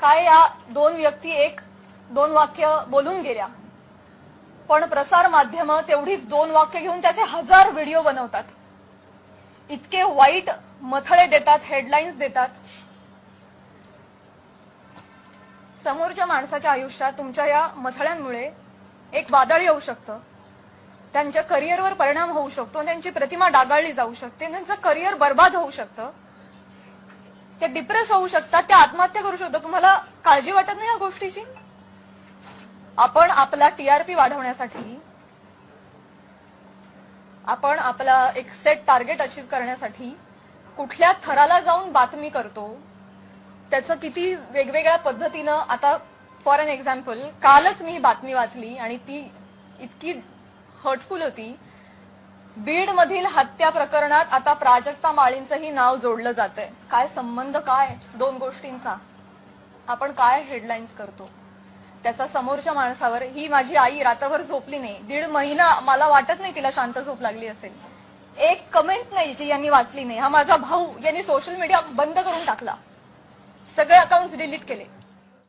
काय या दोन व्यक्ती दोन वाक्य बोलून गेल्या, पण प्रसार माध्यमं तेवढीच दोन वाक्य घेऊन त्याचे 1000 व्हिडिओ बनवतात. इतके वाईट मथळे देतात, हेडलाईन्स देतात. समोरच्या माणसाच्या आयुष्यात तुमच्या या मथळ्यांमुळे एक वादळ येऊ शकतं, त्यांच्या करिअरवर परिणाम होऊ शकतो, त्यांची प्रतिमा डागाळली जाऊ शकते, त्यांचं करिअर बर्बाद होऊ शकतं, ते डिप्रेस होऊ शकतात, ते आत्महत्या करू शकतात. तुम्हाला काळजी वाटत नाही या गोष्टीची? आपण आपला टीआरपी वाढवण्यासाठी, आपण आपला एक सेट टार्गेट अचीव्ह करण्यासाठी कुठल्या थराला जाऊन बातमी करतो, त्याचं किती वेगवेगळ्या पद्धतीनं. आता फॉर एन एक्झाम्पल, कालच मी बातमी वाचली आणि ती इतकी हर्टफुल होती. बीडमधील हत्या प्रकरणात आता प्राजक्ता माळींचंही नाव जोडलं जातंय. काय संबंध, काय दोन गोष्टींचा? आपण काय हेडलाईन्स करतो त्याचा समोरच्या माणसावर. ही माझी आई रात्रभर झोपली नाही, 1.5 महिना, मला वाटत नाही तिला शांत झोप लागली असेल. एक कमेंट नाही जी यांनी वाचली नाही. हा माझा भाऊ, यांनी सोशल मीडिया बंद करून टाकला, सगळे अकाउंट्स डिलीट केले.